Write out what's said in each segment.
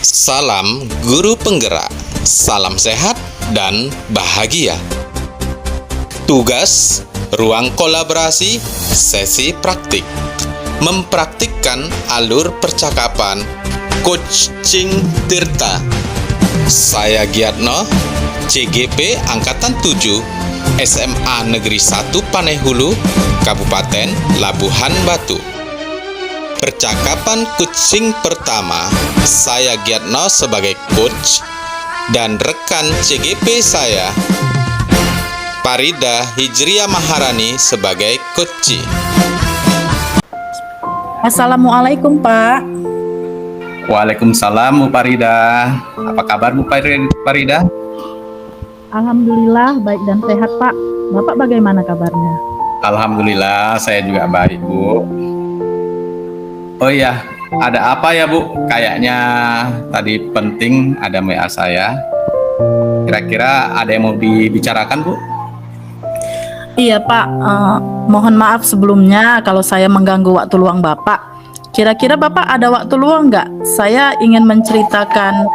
Salam guru penggerak, salam sehat dan bahagia. Tugas ruang kolaborasi sesi praktik. Mempraktikkan alur percakapan Coach Ching Tirta. Saya Giatno, CGP Angkatan 7, SMA Negeri 1 Panehulu, Kabupaten Labuhan Batu. Percakapan coaching pertama, saya Giatno sebagai coach dan rekan CGP saya, Farida Hijriah Maharani sebagai coach. Assalamualaikum Pak. Waalaikumsalam Bu Farida. Apa kabar Bu Farida? Alhamdulillah baik dan sehat Pak. Bapak bagaimana kabarnya? Alhamdulillah saya juga baik Bu. Oh iya, ada apa ya Bu? Kayaknya tadi penting ada WA saya. Kira-kira ada yang mau dibicarakan Bu? Iya Pak, mohon maaf sebelumnya kalau saya mengganggu waktu luang Bapak. Kira-kira Bapak ada waktu luang nggak? Saya ingin menceritakan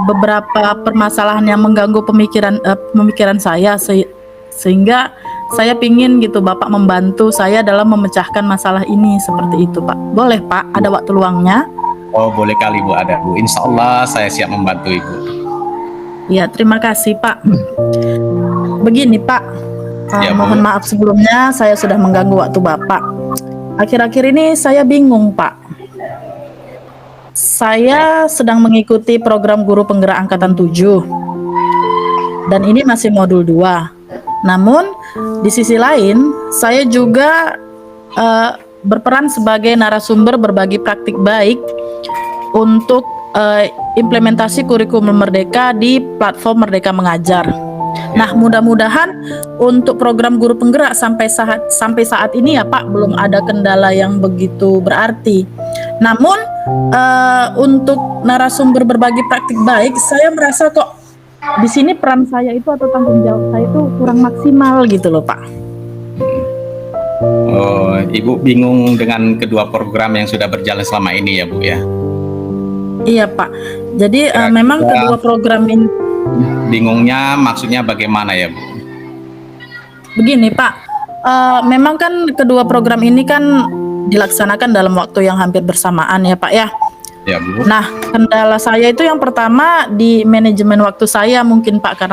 beberapa permasalahan yang mengganggu pemikiran saya sehingga saya pingin gitu Bapak membantu saya dalam memecahkan masalah ini seperti itu Pak. Boleh Pak, ada waktu luangnya? Oh boleh kali Bu, ada Bu. Insya Allah saya siap membantu Ibu. Ya terima kasih Pak. Begini Pak, Ya, Bu. mohon maaf sebelumnya saya sudah mengganggu waktu Bapak. Akhir-akhir ini saya bingung Pak. Saya sedang mengikuti program guru penggerak angkatan 7 dan ini masih modul 2. Namun di sisi lain saya juga berperan sebagai narasumber berbagi praktik baik untuk implementasi kurikulum Merdeka di platform Merdeka Mengajar. Nah, mudah-mudahan untuk program guru penggerak sampai saat ini ya Pak belum ada kendala yang begitu berarti. Namun untuk narasumber berbagi praktik baik, saya merasa kok di sini peran saya itu atau tanggung jawab saya itu kurang maksimal gitu loh Pak. Oh, Ibu bingung dengan kedua program yang sudah berjalan selama ini ya Bu ya? Iya Pak. Jadi Kira-kira memang kedua program ini bingungnya maksudnya bagaimana ya Bu? begini Pak. Memang kan kedua program ini kan dilaksanakan dalam waktu yang hampir bersamaan ya Pak ya. Ya Bu. Nah, kendala saya itu yang pertama di manajemen waktu saya mungkin Pak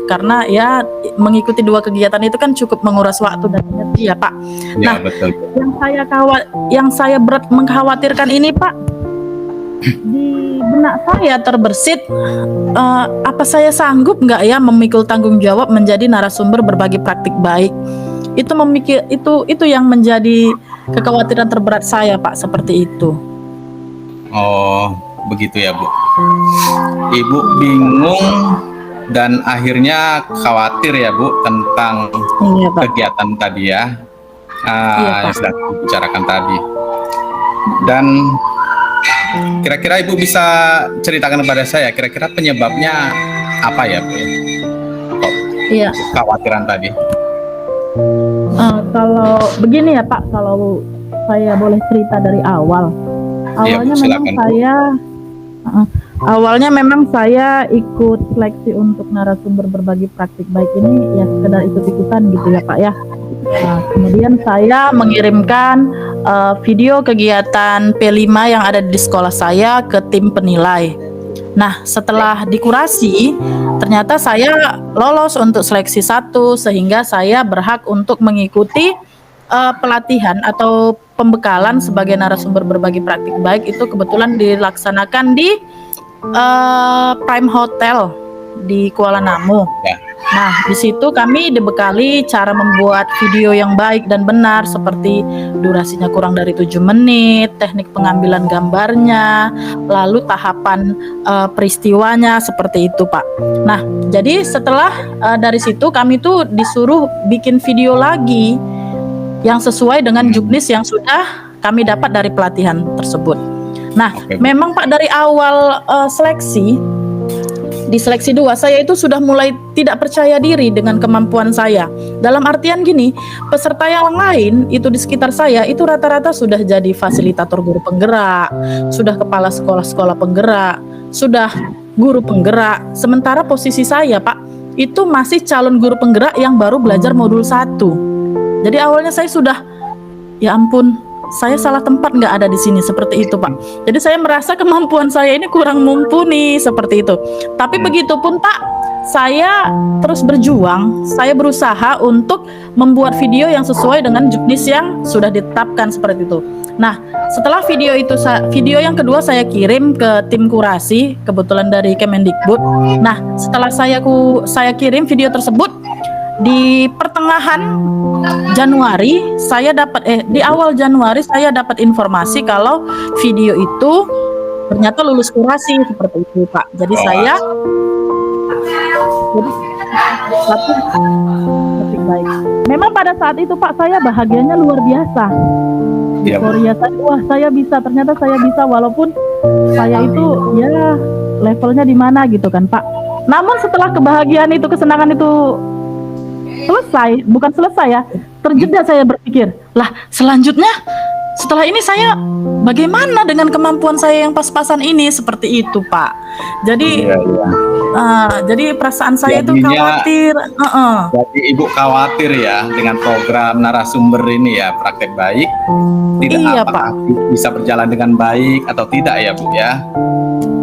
karena ya mengikuti dua kegiatan itu kan cukup menguras waktu dan energi ya Pak. Ya Nah, betul. yang saya berat mengkhawatirkan ini Pak, di benak saya terbersit apa saya sanggup nggak ya memikul tanggung jawab menjadi narasumber berbagi praktik baik. Itu yang menjadi kekhawatiran terberat saya Pak, seperti itu. Oh, begitu ya Bu. Ibu bingung dan akhirnya khawatir ya Bu tentang Iya Pak. kegiatan tadi ya. Iya, Pak. Yang sudah dibicarakan tadi. Dan kira-kira Ibu bisa ceritakan kepada saya kira-kira penyebabnya apa ya Bu? Kok Iya. kekhawatiran tadi? Kalau begini ya Pak, kalau saya boleh cerita dari awal. Iya, Bu, silakan, Bu. Awalnya memang saya ikut seleksi untuk narasumber berbagi praktik baik ini ya sekedar ikut-ikutan gitu ya Pak ya. Nah, kemudian saya mengirimkan video kegiatan P5 yang ada di sekolah saya ke tim penilai. Nah, setelah dikurasi, ternyata saya lolos untuk seleksi 1 sehingga saya berhak untuk mengikuti pelatihan atau pembekalan sebagai narasumber berbagi praktik baik itu kebetulan dilaksanakan di Prime Hotel di Kuala Namu. Ya. Nah, di situ kami dibekali cara membuat video yang baik dan benar seperti durasinya kurang dari 7 menit, teknik pengambilan gambarnya, lalu tahapan peristiwanya seperti itu, Pak. Nah, jadi setelah dari situ kami tuh disuruh bikin video lagi yang sesuai dengan juknis yang sudah kami dapat dari pelatihan tersebut. Nah, Oke, Bu. memang Pak dari awal seleksi di seleksi 2 saya itu sudah mulai tidak percaya diri dengan kemampuan saya. Dalam artian gini, peserta yang lain itu di sekitar saya itu rata-rata sudah jadi fasilitator guru penggerak, sudah kepala sekolah-sekolah penggerak, sudah guru penggerak. Sementara posisi saya, Pak, itu masih calon guru penggerak yang baru belajar modul 1. Jadi awalnya saya sudah, ya ampun, saya salah tempat nggak ada di sini, seperti itu, Pak. Jadi saya merasa kemampuan saya ini kurang mumpuni, seperti itu. Tapi begitupun, Pak, saya terus berjuang. Saya berusaha untuk membuat video yang sesuai dengan juknis yang sudah ditetapkan, seperti itu. Nah, setelah video itu, video yang kedua saya kirim ke tim kurasi, kebetulan dari Kemendikbud. Nah, setelah saya kirim video tersebut, di pertengahan Januari saya dapat di awal Januari saya dapat informasi kalau video itu ternyata lulus kurasi, seperti itu, Pak. Jadi saya baik. Memang pada saat itu, Pak, saya bahagianya luar biasa. Euforia saya, wah, saya bisa, ternyata saya bisa, walaupun saya itu ya levelnya di mana gitu kan, Pak. Namun setelah kebahagiaan itu, kesenangan itu bukan selesai ya, terjeda, saya berpikir, lah selanjutnya setelah ini saya bagaimana dengan kemampuan saya yang pas-pasan ini, seperti itu, Pak. Jadi jadi perasaan saya itu khawatir. Jadi Ibu khawatir ya dengan program narasumber ini ya, praktek baik, tidak Iya, apakah Pak. bisa berjalan dengan baik atau tidak ya, Bu ya.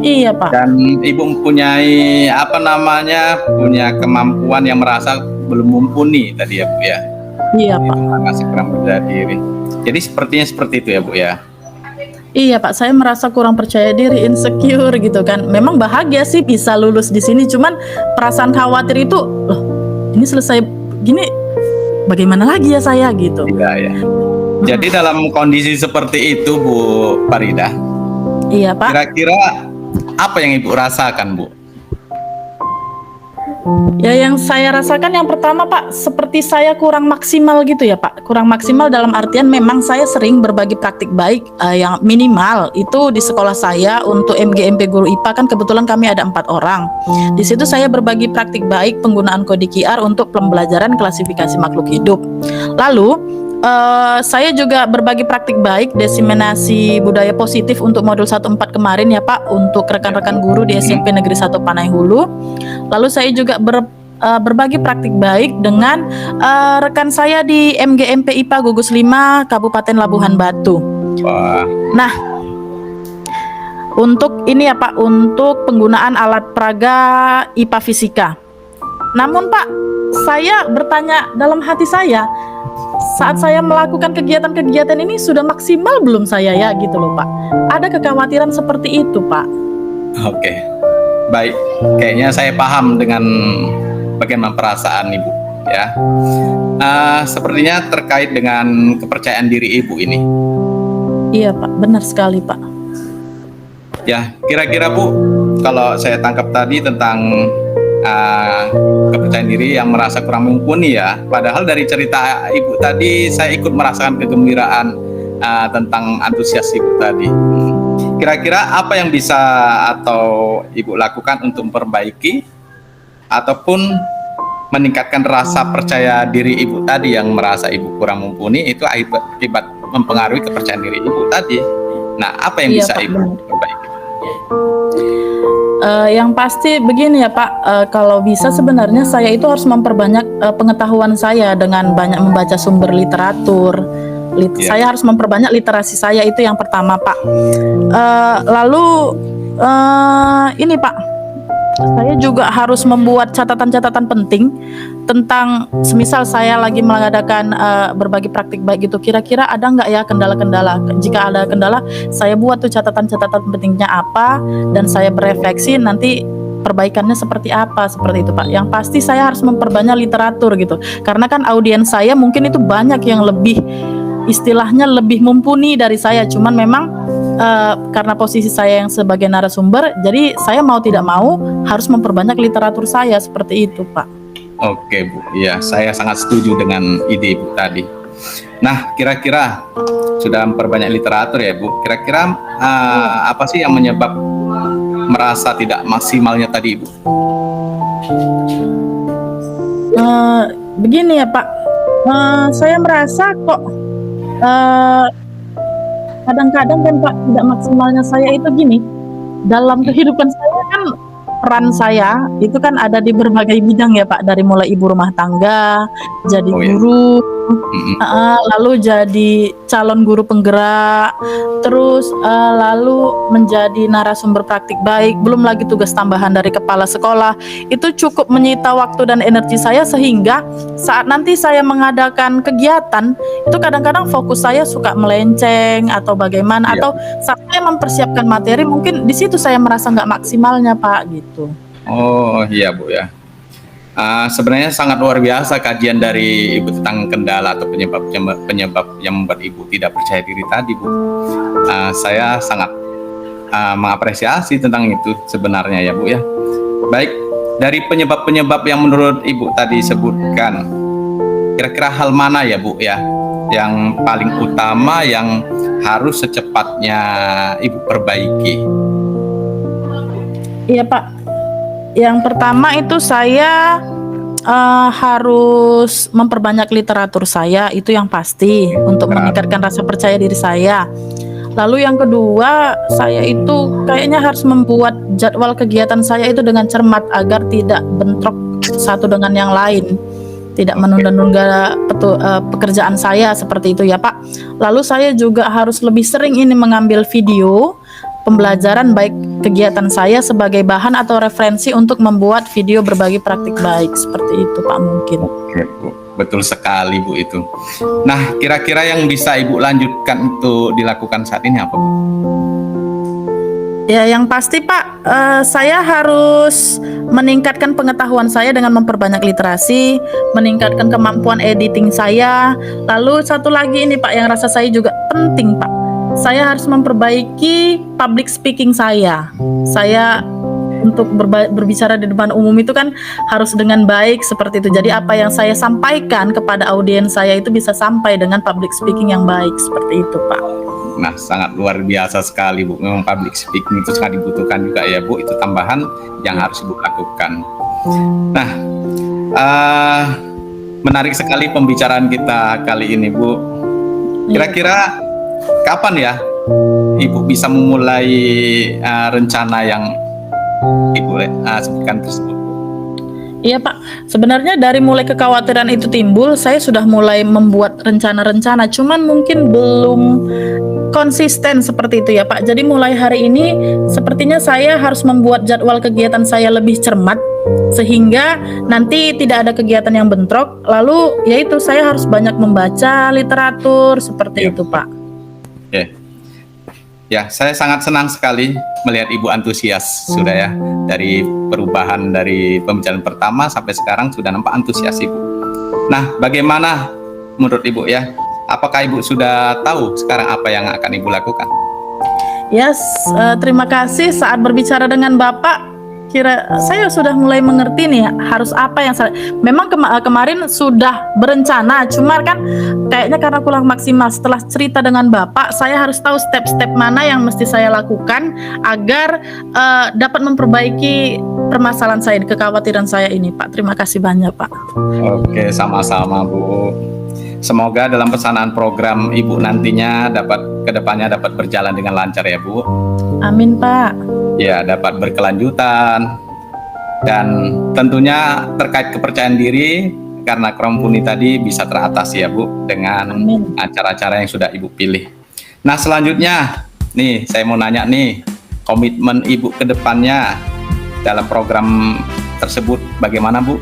Iya, Pak. Dan Ibu mempunyai punya kemampuan yang merasa belum mumpuni tadi ya, Bu ya. Iya, Pak. Masih kurang percaya diri. Jadi sepertinya seperti itu ya, Bu ya. Iya, Pak, saya merasa kurang percaya diri, insecure gitu kan. Memang bahagia sih bisa lulus di sini, cuman perasaan khawatir itu, loh, ini selesai gini bagaimana lagi ya saya gitu. Iya ya. Jadi dalam kondisi seperti itu, Bu Farida, Iya, Pak. kira-kira apa yang Ibu rasakan, Bu? Ya, yang saya rasakan yang pertama, Pak, seperti saya kurang maksimal gitu ya, Pak. Kurang maksimal dalam artian memang saya sering berbagi praktik baik, yang minimal itu di sekolah saya untuk MGMP Guru IPA kan kebetulan kami ada 4 orang. Di situ saya berbagi praktik baik penggunaan kode QR untuk pembelajaran klasifikasi makhluk hidup. Lalu saya juga berbagi praktik baik diseminasi budaya positif untuk modul 14 kemarin ya, Pak, untuk rekan-rekan guru di SMP Negeri 1 Panai Hulu. Lalu saya juga berbagi praktik baik dengan rekan saya di MGMP IPA Gugus 5 Kabupaten Labuhan Batu. Wah. Nah, untuk ini ya, Pak, untuk penggunaan alat peraga IPA Fisika. Namun, Pak, saya bertanya dalam hati saya, saat saya melakukan kegiatan-kegiatan ini sudah maksimal belum saya ya gitu loh, Pak. Ada kekhawatiran seperti itu, Pak. Oke. Baik, kayaknya saya paham dengan bagaimana perasaan Ibu ya. Sepertinya terkait dengan kepercayaan diri Ibu ini. Iya, Pak, benar sekali, Pak. Ya, kira-kira Bu, kalau saya tangkap tadi tentang kepercayaan diri yang merasa kurang mumpuni ya. Padahal dari cerita Ibu tadi saya ikut merasakan kegembiraan tentang antusias Ibu tadi. Kira-kira apa yang bisa atau Ibu lakukan untuk memperbaiki ataupun meningkatkan rasa percaya diri Ibu tadi yang merasa Ibu kurang mumpuni itu akibat mempengaruhi kepercayaan diri Ibu tadi. Nah, apa yang bisa Pak, Ibu perbaiki? Yang pasti begini ya, Pak, kalau bisa sebenarnya saya itu harus memperbanyak pengetahuan saya dengan banyak membaca sumber literatur. Saya harus memperbanyak literasi saya, itu yang pertama, Pak. Lalu ini, Pak, saya juga harus membuat catatan-catatan penting tentang semisal saya lagi mengadakan berbagi praktik baik gitu, kira-kira ada nggak ya kendala-kendala. Jika ada kendala, saya buat tuh catatan-catatan pentingnya apa, dan saya berefleksi nanti perbaikannya seperti apa, seperti itu, Pak. Yang pasti saya harus memperbanyak literatur gitu, karena kan audiens saya mungkin itu banyak yang lebih, istilahnya lebih mumpuni dari saya, cuman memang karena posisi saya yang sebagai narasumber, jadi saya mau tidak mau harus memperbanyak literatur saya, seperti itu, Pak. Oke, Bu, ya saya sangat setuju dengan ide Ibu tadi. Nah, kira-kira sudah memperbanyak literatur ya, Bu. Kira-kira apa sih yang merasa tidak maksimalnya tadi, Ibu? Begini ya Pak, saya merasa kok kadang-kadang kan Pak, tidak maksimalnya saya itu gini, dalam kehidupan saya kan peran saya itu kan ada di berbagai bidang ya Pak, dari mulai ibu rumah tangga, jadi Oh ya. guru, Mm-mm. lalu jadi calon guru penggerak, terus lalu menjadi narasumber praktik baik, belum lagi tugas tambahan dari kepala sekolah. Itu cukup menyita waktu dan energi saya, sehingga saat nanti saya mengadakan kegiatan itu kadang-kadang fokus saya suka melenceng atau bagaimana, Iya. atau saat saya mempersiapkan materi mungkin di situ saya merasa nggak maksimalnya Pak gitu. Oh iya Bu ya. Sebenarnya sangat luar biasa kajian dari Ibu tentang kendala atau penyebab yang membuat Ibu tidak percaya diri tadi, Bu. Saya sangat mengapresiasi tentang itu sebenarnya ya Bu ya. Baik, dari penyebab-penyebab yang menurut Ibu tadi sebutkan, kira-kira hal mana ya Bu ya yang paling utama yang harus secepatnya Ibu perbaiki? Iya Pak. Yang pertama itu saya harus memperbanyak literatur saya, itu yang pasti untuk meningkatkan rasa percaya diri saya. Lalu yang kedua, saya itu kayaknya harus membuat jadwal kegiatan saya itu dengan cermat agar tidak bentrok satu dengan yang lain, tidak menunda-nunda pekerjaan saya seperti itu ya Pak. Lalu saya juga harus lebih sering ini mengambil video pembelajaran baik kegiatan saya sebagai bahan atau referensi untuk membuat video berbagi praktik baik, seperti itu Pak mungkin. Oke Bu, betul sekali Bu itu. Nah, kira-kira yang bisa Ibu lanjutkan itu dilakukan saat ini apa Bu? Ya yang pasti Pak, saya harus meningkatkan pengetahuan saya dengan memperbanyak literasi, meningkatkan kemampuan editing saya. Lalu satu lagi ini Pak yang rasa saya juga penting Pak, saya harus memperbaiki public speaking saya. Saya untuk berbicara di depan umum itu kan harus dengan baik seperti itu. Jadi apa yang saya sampaikan kepada audiens saya itu bisa sampai dengan public speaking yang baik seperti itu Pak. Nah, sangat luar biasa sekali Bu. Memang public speaking itu sangat dibutuhkan juga ya Bu. Itu tambahan yang harus Ibu lakukan. Nah, menarik sekali pembicaraan kita kali ini Bu. Kira-kira kapan ya Ibu bisa memulai rencana yang Ibu sebutkan tersebut? Iya Pak, sebenarnya dari mulai kekhawatiran itu timbul, saya sudah mulai membuat rencana-rencana, cuman mungkin belum konsisten seperti itu ya Pak. Jadi mulai hari ini sepertinya saya harus membuat jadwal kegiatan saya lebih cermat, sehingga nanti tidak ada kegiatan yang bentrok. Lalu yaitu saya harus banyak membaca literatur seperti itu Pak. Oke. Ya, saya sangat senang sekali melihat Ibu antusias sudah ya, dari perubahan dari pembicaraan pertama sampai sekarang sudah nampak antusias Ibu. Nah, bagaimana menurut Ibu ya? Apakah Ibu sudah tahu sekarang apa yang akan Ibu lakukan? Yes, terima kasih. Saat berbicara dengan Bapak, saya sudah mulai mengerti nih harus apa yang saya. Memang kemarin sudah berencana, cuma kan kayaknya karena kurang maksimal. Setelah cerita dengan Bapak, saya harus tahu step-step mana yang mesti saya lakukan agar dapat memperbaiki permasalahan saya, kekhawatiran saya ini Pak. Terima kasih banyak Pak. Oke, sama-sama Bu. Semoga dalam pelaksanaan program Ibu nantinya kedepannya dapat berjalan dengan lancar ya Bu. Amin Pak. Ya, dapat berkelanjutan, dan tentunya terkait kepercayaan diri karena Krompuni tadi bisa teratasi ya Bu dengan acara-acara yang sudah Ibu pilih. Nah, selanjutnya nih saya mau nanya nih, komitmen Ibu ke depannya dalam program tersebut bagaimana Bu?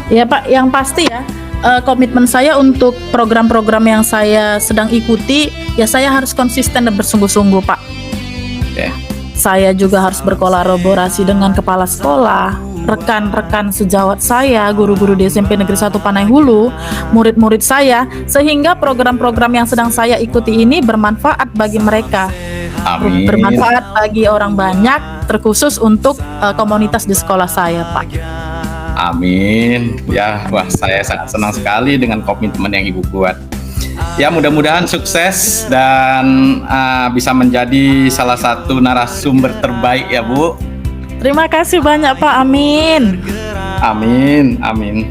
Ya Pak, yang pasti ya komitmen saya untuk program-program yang saya sedang ikuti, ya saya harus konsisten dan bersungguh-sungguh Pak. Oke. Saya juga harus berkolaborasi dengan kepala sekolah, rekan-rekan sejawat saya, guru-guru di SMP Negeri 1 Panai Hulu, murid-murid saya, sehingga program-program yang sedang saya ikuti ini bermanfaat bagi mereka. Amin. Bermanfaat bagi orang banyak, terkhusus untuk komunitas di sekolah saya Pak. Amin. Ya, wah saya sangat senang sekali dengan komitmen yang Ibu buat. Ya, mudah-mudahan sukses dan bisa menjadi salah satu narasumber terbaik ya, Bu. Terima kasih banyak Pak, amin. Amin, amin.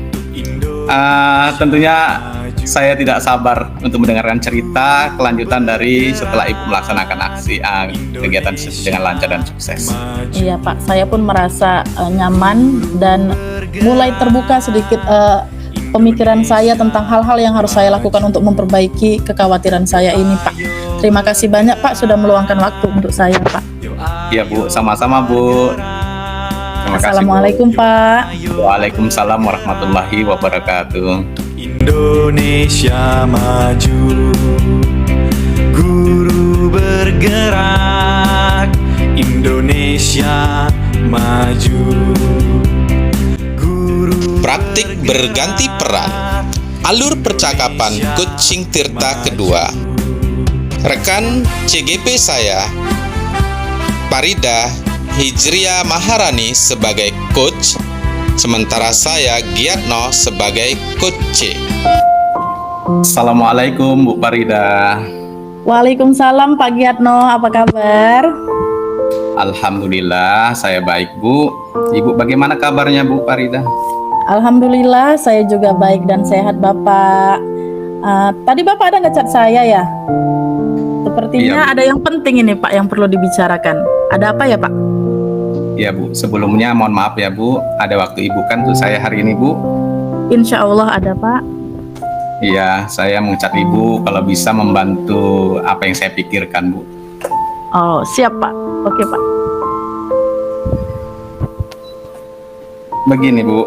Tentunya saya tidak sabar untuk mendengarkan cerita kelanjutan dari setelah Ibu melaksanakan aksi kegiatan dengan lancar dan sukses. Iya Pak, saya pun merasa nyaman dan mulai terbuka sedikit pemikiran saya tentang hal-hal yang harus saya lakukan untuk memperbaiki kekhawatiran saya ini Pak. Terima kasih banyak Pak sudah meluangkan waktu untuk saya Pak. Iya Bu, sama-sama Bu. Terima kasih, Assalamualaikum Bu. Pak. Waalaikumsalam warahmatullahi wabarakatuh. Indonesia maju, guru bergerak. Indonesia maju. Praktik berganti peran. Alur percakapan Coaching Tirta kedua. Rekan CGP saya, Parida Hijriah Maharani sebagai coach, sementara saya Giatno sebagai coach C. Assalamualaikum Bu Parida. Waalaikumsalam Pak Giatno, apa kabar? Alhamdulillah saya baik Bu. Ibu bagaimana kabarnya Bu Parida? Alhamdulillah saya juga baik dan sehat Bapak. Tadi Bapak ada nge-chat saya ya? Sepertinya Iya, ada yang penting ini Pak yang perlu dibicarakan. Ada apa ya Pak? Ya Bu, sebelumnya mohon maaf ya Bu, ada waktu Ibu kan tuh saya hari ini Bu. Insya Allah ada Pak. Iya, saya mengucap Ibu kalau bisa membantu apa yang saya pikirkan Bu. Oh siap Pak. Oke Pak. Begini Bu,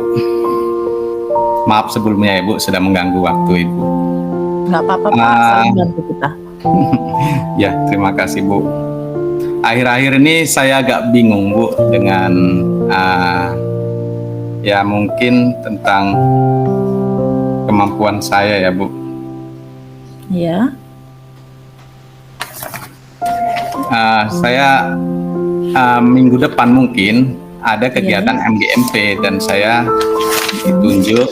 maaf sebelumnya ya Bu sudah mengganggu waktu Ibu. Nggak apa-apa Pak, saling bantu kita. Ya, terima kasih Bu. Akhir-akhir ini saya agak bingung Bu dengan ya mungkin tentang kemampuan saya ya Bu. Iya. Saya minggu depan mungkin ada kegiatan MGMP dan saya ditunjuk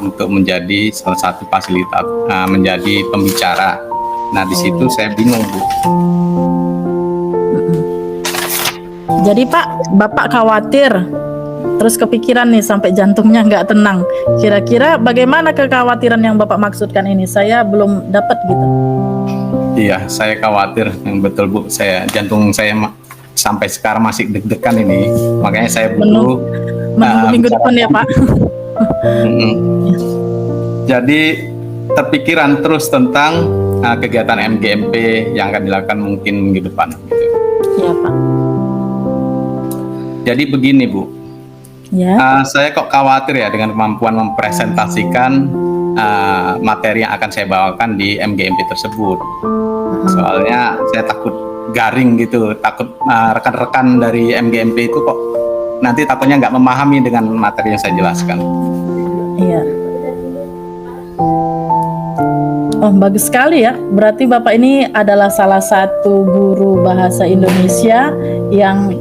untuk menjadi salah satu fasilitator, menjadi pembicara. Nah di situ saya bingung Bu. Jadi Pak, Bapak khawatir, terus kepikiran nih sampai jantungnya nggak tenang. Kira-kira bagaimana kekhawatiran yang Bapak maksudkan ini? Saya belum dapat gitu. Iya, saya khawatir yang betul Bu. Jantung saya sampai sekarang masih deg-degan ini. Makanya saya butuh Menunggu minggu depan ya Pak. Jadi terpikiran terus tentang kegiatan MGMP yang akan dilakukan mungkin minggu depan. Gitu. Iya Pak. Jadi begini Bu, Ya. saya kok khawatir ya dengan kemampuan mempresentasikan materi yang akan saya bawakan di MGMP tersebut. Soalnya saya takut garing gitu, takut rekan-rekan dari MGMP itu kok nanti takutnya nggak memahami dengan materi yang saya jelaskan. Iya. Oh, bagus sekali ya. Berarti Bapak ini adalah salah satu guru bahasa Indonesia yang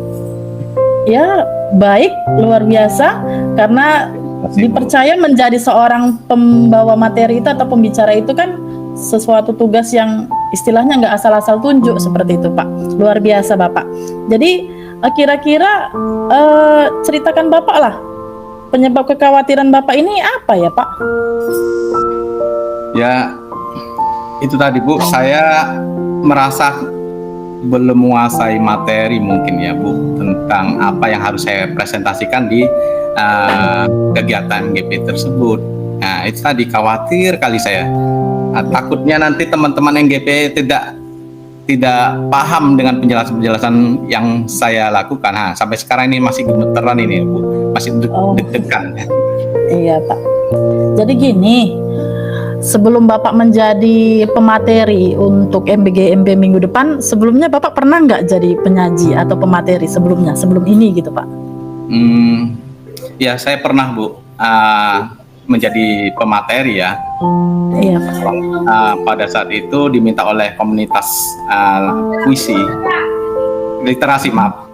ya baik, luar biasa, karena dipercaya menjadi seorang pembawa materi itu atau pembicara itu kan sesuatu tugas yang istilahnya nggak asal-asal tunjuk seperti itu Pak. Luar biasa Bapak. Jadi kira-kira ceritakan Bapak lah, penyebab kekhawatiran Bapak ini apa ya Pak? Ya, itu tadi Bu, saya merasa belum menguasai materi mungkin ya Bu tentang apa yang harus saya presentasikan di kegiatan MGP tersebut. Nah, itu tadi khawatir kali saya. Takutnya nanti teman-teman MGP tidak paham dengan penjelasan-penjelasan yang saya lakukan. Sampai sekarang ini masih gemeteran ini Bu, masih deg-degan. Iya Pak. Jadi gini, sebelum Bapak menjadi pemateri untuk MBGMB minggu depan, sebelumnya Bapak pernah nggak jadi penyaji atau pemateri sebelumnya, sebelum ini gitu Pak? Ya saya pernah Bu menjadi pemateri ya. Iya Pak. Pada saat itu diminta oleh komunitas puisi,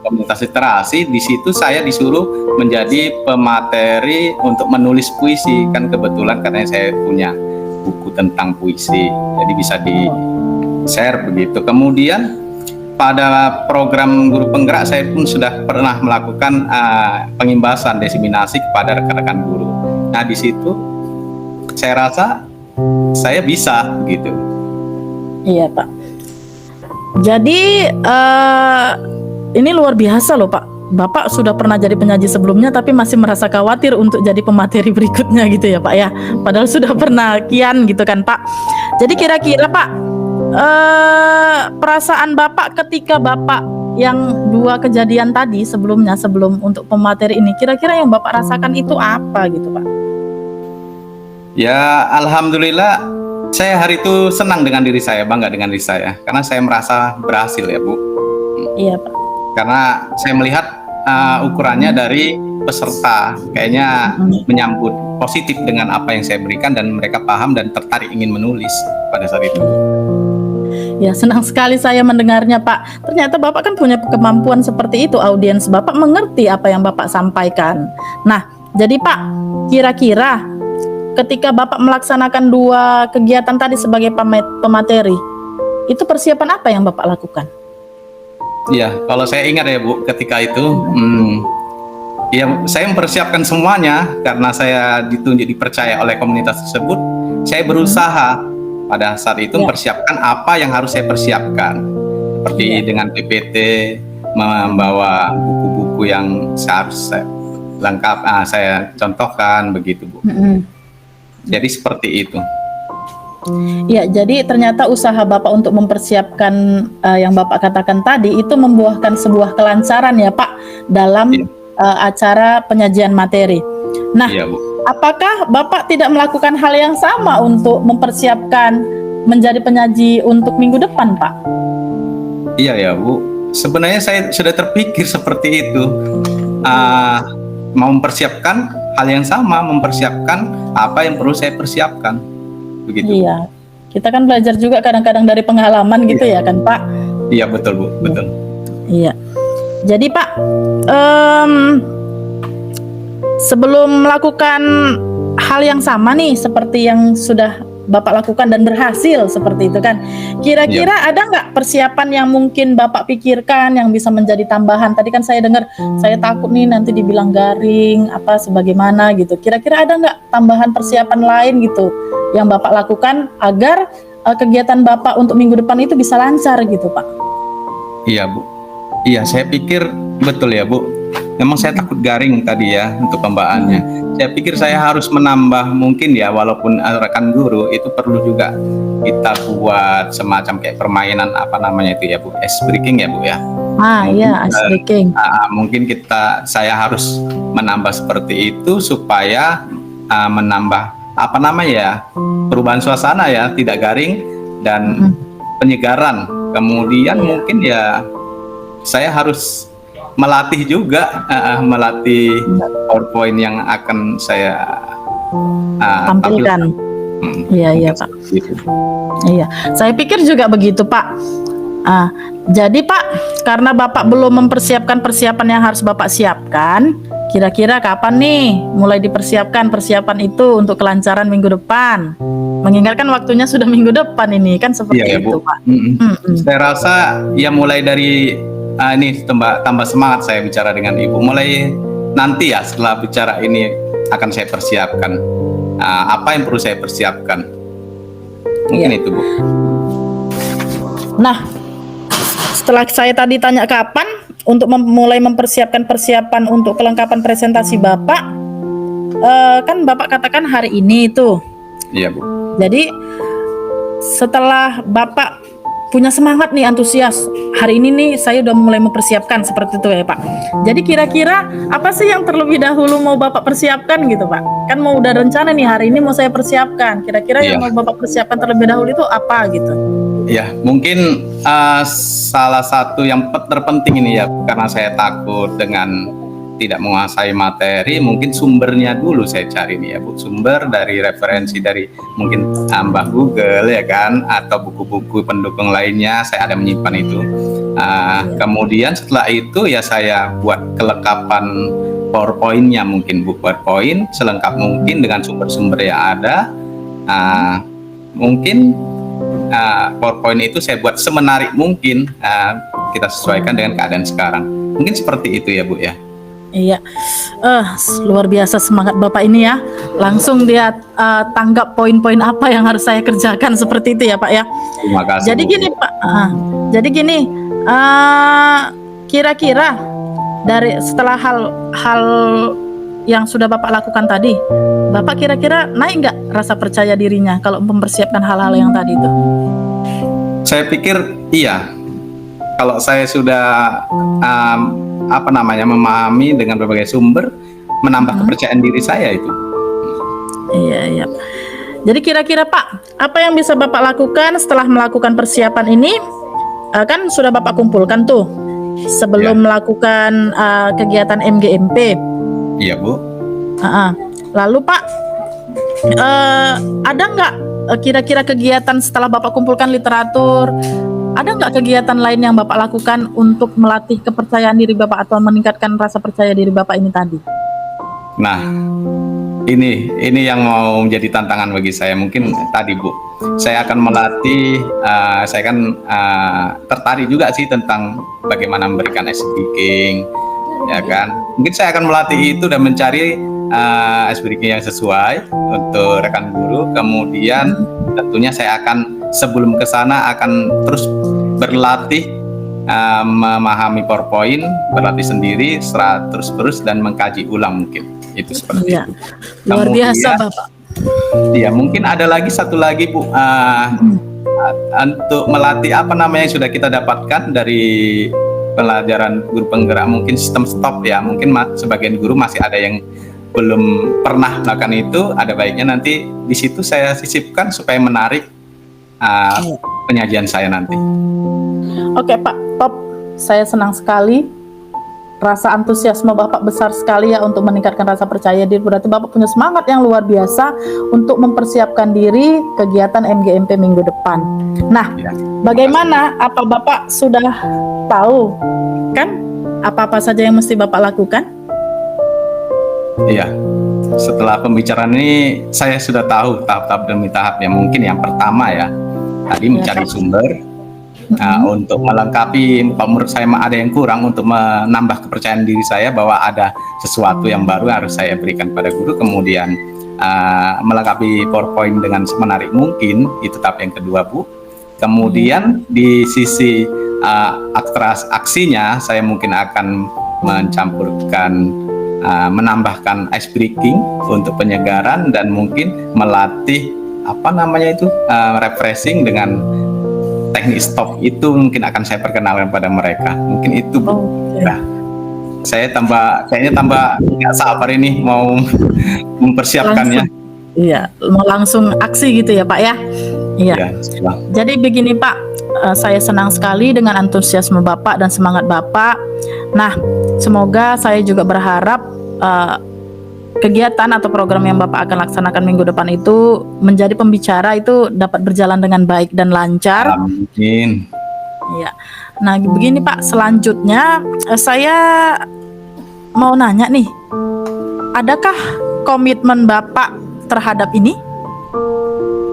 komunitas literasi. Di situ saya disuruh menjadi pemateri untuk menulis puisi, kan kebetulan katanya saya punya buku tentang puisi. Jadi bisa di-share begitu. Kemudian pada program guru penggerak saya pun sudah pernah melakukan pengimbasan diseminasi kepada rekan-rekan guru. Nah di situ saya rasa saya bisa gitu. Iya Pak. Jadi ini luar biasa loh Pak. Bapak sudah pernah jadi penyaji sebelumnya tapi masih merasa khawatir untuk jadi pemateri berikutnya gitu ya Pak ya. Padahal sudah pernah kian gitu kan Pak. Jadi kira-kira Pak, perasaan Bapak ketika Bapak yang 2 kejadian tadi sebelum untuk pemateri ini, kira-kira yang Bapak rasakan itu apa gitu Pak? Ya alhamdulillah saya hari itu senang dengan diri saya, bangga dengan diri saya karena saya merasa berhasil ya Bu. Iya Pak. Karena saya melihat ukurannya dari peserta kayaknya menyambut positif dengan apa yang saya berikan dan mereka paham dan tertarik ingin menulis pada saat itu. Ya senang sekali saya mendengarnya Pak. Ternyata Bapak kan punya kemampuan seperti itu, audiens Bapak mengerti apa yang Bapak sampaikan. Nah jadi Pak, kira-kira ketika Bapak melaksanakan 2 kegiatan tadi sebagai pemateri, itu persiapan apa yang Bapak lakukan? Ya, kalau saya ingat ya Bu, ketika itu, ya saya mempersiapkan semuanya karena saya dipercaya oleh komunitas tersebut. Saya berusaha pada saat itu mempersiapkan apa yang harus saya persiapkan, seperti dengan PPT, membawa buku-buku yang seharusnya lengkap. Saya contohkan begitu Bu. Jadi seperti itu. Ya, jadi ternyata usaha Bapak untuk mempersiapkan yang Bapak katakan tadi itu membuahkan sebuah kelancaran ya Pak dalam acara penyajian materi. Nah, Iya, Bu. apakah Bapak tidak melakukan hal yang sama untuk mempersiapkan menjadi penyaji untuk minggu depan Pak? Iya ya Bu. Sebenarnya saya sudah terpikir seperti itu. Mau mempersiapkan hal yang sama, mempersiapkan apa yang perlu saya persiapkan. Begitu. Iya, kita kan belajar juga kadang-kadang dari pengalaman gitu ya kan Pak? Iya betul Bu, betul. Iya. Jadi Pak, sebelum melakukan hal yang sama nih seperti yang sudah Bapak lakukan dan berhasil seperti itu kan, kira-kira ada nggak persiapan yang mungkin Bapak pikirkan yang bisa menjadi tambahan? Tadi kan saya dengar, saya takut nih nanti dibilang garing apa sebagaimana gitu. Kira-kira ada nggak tambahan persiapan lain gitu yang Bapak lakukan agar kegiatan Bapak untuk minggu depan itu bisa lancar gitu Pak? Iya Bu. Iya saya pikir betul ya Bu. Memang saya takut garing tadi ya untuk pembawaannya. Saya pikir saya harus menambah mungkin ya, walaupun rekan guru itu perlu juga kita buat semacam kayak permainan apa namanya itu ya Bu, ice breaking ya Bu ya. Iya, ice breaking. Mungkin saya harus menambah seperti itu supaya menambah apa namanya ya, perubahan suasana ya, tidak garing dan penyegaran. Kemudian mungkin ya saya harus melatih juga, melatih PowerPoint yang akan saya tampilkan. Iya Pak. Gitu. Iya, saya pikir juga begitu Pak. Jadi Pak, karena Bapak belum mempersiapkan persiapan yang harus Bapak siapkan, kira-kira kapan nih mulai dipersiapkan persiapan itu untuk kelancaran minggu depan? Mengingatkan waktunya sudah minggu depan ini kan seperti ya, itu Bu. Pak. Saya rasa ya mulai dari ini tambah semangat saya bicara dengan Ibu. Mulai nanti ya setelah bicara ini akan saya persiapkan apa yang perlu saya persiapkan. Mungkin itu Bu. Nah, setelah saya tadi tanya kapan untuk mulai mempersiapkan persiapan untuk kelengkapan presentasi Bapak, kan Bapak katakan hari ini itu. Iya Bu. Jadi setelah Bapak punya semangat nih, antusias, hari ini nih saya udah mulai mempersiapkan seperti itu ya Pak. Jadi kira-kira apa sih yang terlebih dahulu mau Bapak persiapkan gitu Pak? Kan mau udah rencana nih hari ini mau saya persiapkan. Kira-kira yang mau Bapak persiapkan terlebih dahulu itu apa gitu? Ya mungkin salah satu yang terpenting ini ya, karena saya takut dengan tidak menguasai materi, mungkin sumbernya dulu saya cari nih ya Bu, sumber dari referensi dari mungkin tambah Google ya kan, atau buku-buku pendukung lainnya, saya ada menyimpan itu. Kemudian setelah itu ya saya buat kelengkapan PowerPoint-nya mungkin Bu, PowerPoint selengkap mungkin dengan sumber-sumber yang ada. mungkin PowerPoint itu saya buat semenarik mungkin, kita sesuaikan dengan keadaan sekarang. Mungkin seperti itu ya Bu ya. Iya, luar biasa semangat Bapak ini ya. Langsung dia tanggap poin-poin apa yang harus saya kerjakan seperti itu ya Pak ya. Terima kasih. Jadi Bu. gini Pak, kira-kira dari setelah hal yang sudah Bapak lakukan tadi, Bapak kira-kira naik nggak rasa percaya dirinya kalau mempersiapkan hal-hal yang tadi itu? Saya pikir iya. Kalau saya sudah memahami dengan berbagai sumber, menambah kepercayaan diri saya itu. Iya. Jadi kira-kira Pak, apa yang bisa Bapak lakukan setelah melakukan persiapan ini? Kan sudah Bapak kumpulkan tuh sebelum melakukan kegiatan MGMP. Iya Bu. Lalu Pak, ada nggak kira-kira kegiatan setelah Bapak kumpulkan literatur? Ada nggak kegiatan lain yang Bapak lakukan untuk melatih kepercayaan diri Bapak atau meningkatkan rasa percaya diri Bapak ini tadi? Nah, ini yang mau menjadi tantangan bagi saya. Mungkin tadi Bu, saya akan melatih. Saya kan tertarik juga sih tentang bagaimana memberikan ice breaking, ya kan? Mungkin saya akan melatih itu dan mencari ice breaking yang sesuai untuk rekan guru. Kemudian tentunya saya akan sebelum ke sana akan terus berlatih memahami PowerPoint, berlatih sendiri, terus dan mengkaji ulang mungkin. Itu seperti itu. Luar Kemudian, biasa Bapak. Ya mungkin ada lagi satu lagi Bu, untuk melatih yang sudah kita dapatkan dari pelajaran guru penggerak, mungkin sistem stop ya. Mungkin sebagian guru masih ada yang belum pernah melakukan itu. Ada baiknya nanti di situ saya sisipkan supaya menarik penyajian saya nanti. Oke Pak, top. Saya senang sekali. Rasa antusiasme Bapak besar sekali ya untuk meningkatkan rasa percaya diri. Berarti Bapak punya semangat yang luar biasa untuk mempersiapkan diri kegiatan MGMP minggu depan. Nah, bagaimana? Apa Bapak sudah tahu kan apa-apa saja yang mesti Bapak lakukan? Iya. Setelah pembicaraan ini saya sudah tahu tahap-tahap demi tahap. Ya mungkin yang pertama ya tadi mencari sumber untuk melengkapi. Menurut saya ada yang kurang untuk menambah kepercayaan diri saya bahwa ada sesuatu yang baru yang harus saya berikan pada guru. Kemudian melengkapi PowerPoint dengan semenarik mungkin, itu tahap yang kedua Bu. Kemudian di sisi aksinya saya mungkin akan mencampurkan menambahkan ice breaking untuk penyegaran dan mungkin melatih refreshing dengan teknik stop. Itu mungkin akan saya perkenalkan pada mereka. Mungkin itu Bu. Nah, saya kayaknya tambah nggak sabar ini mau mempersiapkannya. Iya, mau langsung aksi gitu ya Pak ya. Iya. Jadi begini Pak, saya senang sekali dengan antusiasme Bapak dan semangat Bapak. Nah, semoga saya juga berharap kegiatan atau program yang Bapak akan laksanakan minggu depan itu menjadi pembicara itu dapat berjalan dengan baik dan lancar. Amin. Iya. Nah, begini Pak, selanjutnya saya mau nanya nih, adakah komitmen Bapak terhadap ini?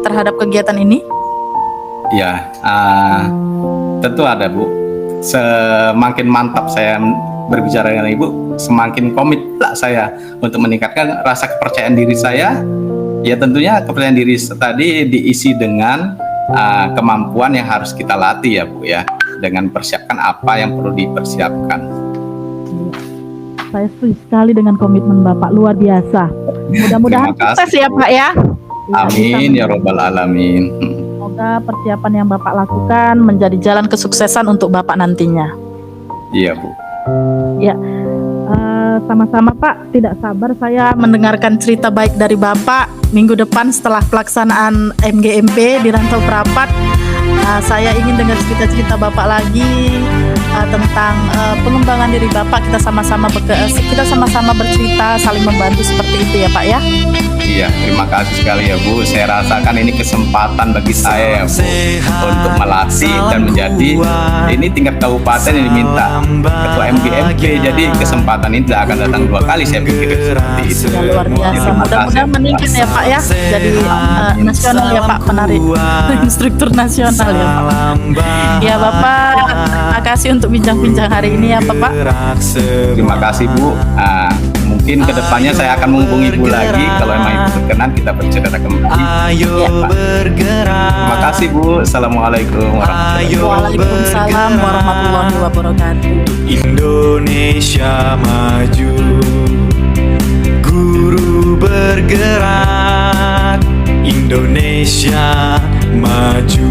Terhadap kegiatan ini? Ya, tentu ada Bu. Semakin mantap saya berbicara dengan Ibu, semakin komit saya untuk meningkatkan rasa kepercayaan diri saya. Ya tentunya kepercayaan diri tadi diisi dengan kemampuan yang harus kita latih ya Bu ya, dengan persiapkan apa yang perlu dipersiapkan. Saya setuju sekali dengan komitmen Bapak, luar biasa. Mudah-mudahan sukses ya Pak ya. Amin ya robbal alamin. Semoga persiapan yang Bapak lakukan menjadi jalan kesuksesan untuk Bapak nantinya. Iya Bu. Ya, sama-sama Pak. Tidak sabar saya mendengarkan cerita baik dari Bapak minggu depan setelah pelaksanaan MGMP di Rantau Prapat. Saya ingin dengar cerita-cerita Bapak lagi tentang pengembangan diri Bapak. Kita sama-sama bercerita, saling membantu seperti itu ya Pak ya. Iya, terima kasih sekali ya Bu. Saya rasakan ini kesempatan bagi saya ya Bu untuk melatih dan menjadi ini tingkat kabupaten yang diminta ketua MGMP. Jadi kesempatan ini tidak akan datang 2 kali, saya pikir seperti itu. Ya, luar biasa. Terima kasih. Mudah-mudahan meningkat ya Pak ya. Jadi nasional ya Pak, penari instruktur nasional ya Pak. Ya Bapak, terima kasih untuk bincang-bincang hari ini ya Bapak. Terima kasih Bu. Mungkin kedepannya saya akan menghubungi Ibu lagi kalau memang Ibu berkenan kita bercerita kembali. Ayo Ya, Pak. bergerak. Terima kasih Bu. Assalamualaikum warahmatullahi wabarakatuh. Waalaikumsalam warahmatullahi wabarakatuh. Indonesia maju. Guru bergerak. Indonesia maju.